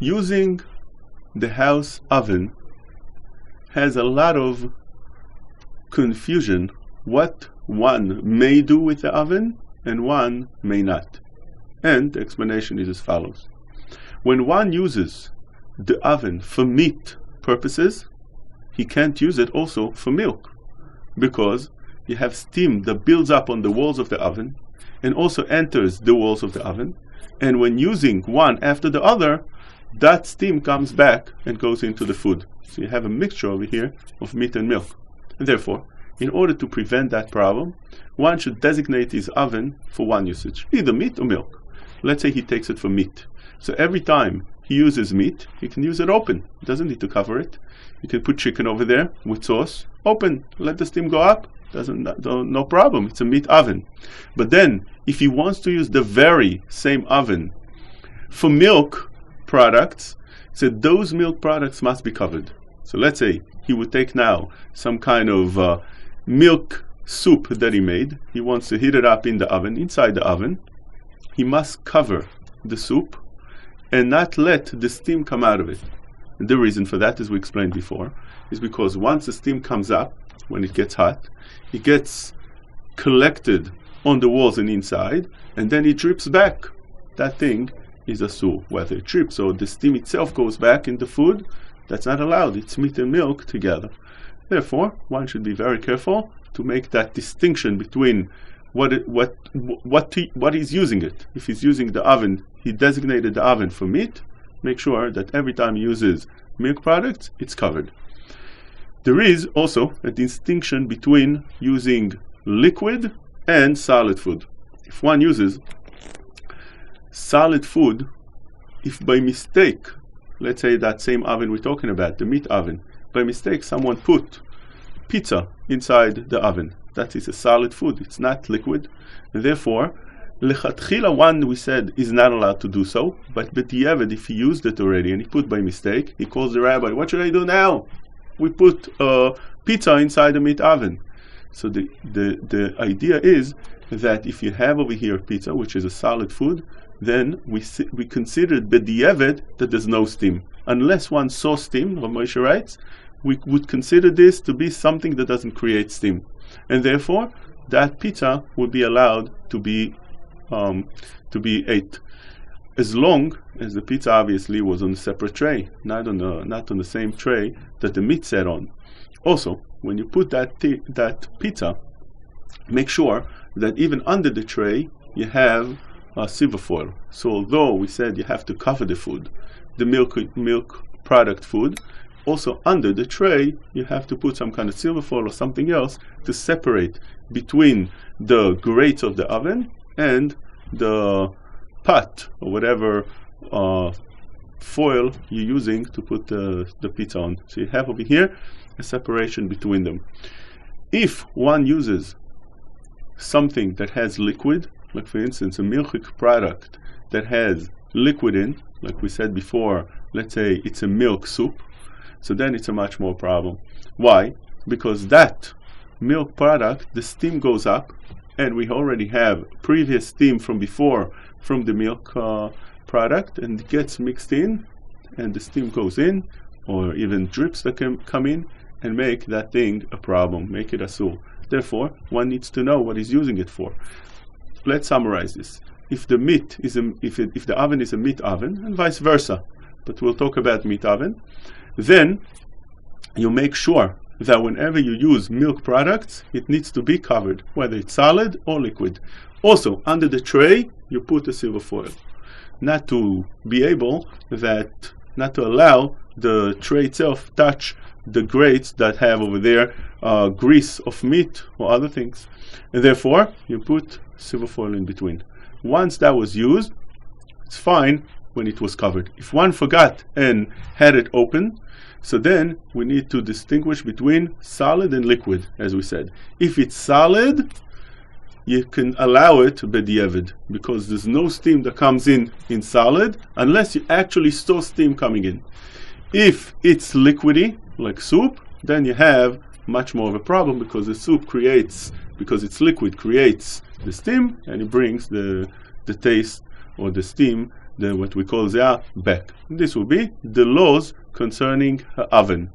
using the house oven has a lot of confusion what one may do with the oven and one may not. And the explanation is as follows. When one uses the oven for meat purposes, he can't use it also for milk, because you have steam that builds up on the walls of the oven and also enters the walls of the oven, and when using one after the other, that steam comes back and goes into the food. So you have a mixture over here of meat and milk. And therefore, in order to prevent that problem, one should designate his oven for one usage, either meat or milk. Let's say he takes it for meat. So every time he uses meat, he can use it open. He doesn't need to cover it. You can put chicken over there with sauce, open, let the steam go up. No problem, it's a meat oven. But then, if he wants to use the very same oven for milk products, so those milk products must be covered. So let's say he would take now some kind of milk soup that he made. He wants to heat it up in the oven, inside the oven. He must cover the soup and not let the steam come out of it. And the reason for that, as we explained before, is because once the steam comes up, when it gets hot, it gets collected on the walls and inside, and then it drips back. That thing is asur. Whether it drips or the steam itself goes back in the food, that's not allowed. It's meat and milk together. Therefore, one should be very careful to make that distinction between what he's using it. If he's using the oven, he designated the oven for meat, make sure that every time he uses milk products, it's covered. There is also a distinction between using liquid and solid food. If one uses solid food, if by mistake, let's say that same oven we're talking about, the meat oven, by mistake someone put pizza inside the oven, that is a solid food, it's not liquid, and therefore lechatchila one we said is not allowed to do so, but b'diavad if he used it already and he put by mistake, he calls the rabbi, what should I do now? We put pizza inside the meat oven. So the idea is that if you have over here pizza, which is a solid food, then we consider b'diavad that there's no steam. Unless one saw steam, Rabbi Moshe writes, we would consider this to be something that doesn't create steam. And therefore, that pizza would be allowed to be ate, as long as the pizza obviously was on a separate tray, not on the same tray that the meat sat on. Also, when you put that pizza, make sure that even under the tray you have silver foil. So although we said you have to cover the food, the milk product food, also under the tray you have to put some kind of silver foil or something else to separate between the grates of the oven and the pot or whatever foil you're using to put the pizza on. So you have over here a separation between them. If one uses something that has liquid, like for instance a milchik product that has liquid in, like we said before, let's say it's a milk soup, so then it's a much more problem. Why? Because that milk product, the steam goes up, and we already have previous steam from before from the milk product, and it gets mixed in, and the steam goes in, or even drips that can come in and make that thing a problem, make it asur. Therefore, one needs to know what he's using it for. Let's summarize this. If the meat is if the oven is a meat oven, and vice versa, but we'll talk about meat oven, then you make sure that whenever you use milk products, it needs to be covered, whether it's solid or liquid. Also, under the tray, you put a silver foil, not to allow the tray itself touch the grates that have over there grease of meat or other things. And therefore, you put silver foil in between. Once that was used, it's fine when it was covered. If one forgot and had it open, so then we need to distinguish between solid and liquid, as we said. If it's solid, you can allow it b'diavad, because there's no steam that comes in solid unless you actually saw steam coming in. If it's liquidy, like soup, then you have much more of a problem, because the soup because it's liquid, creates the steam, and it brings the taste or the steam what we call the back. This will be the laws concerning oven.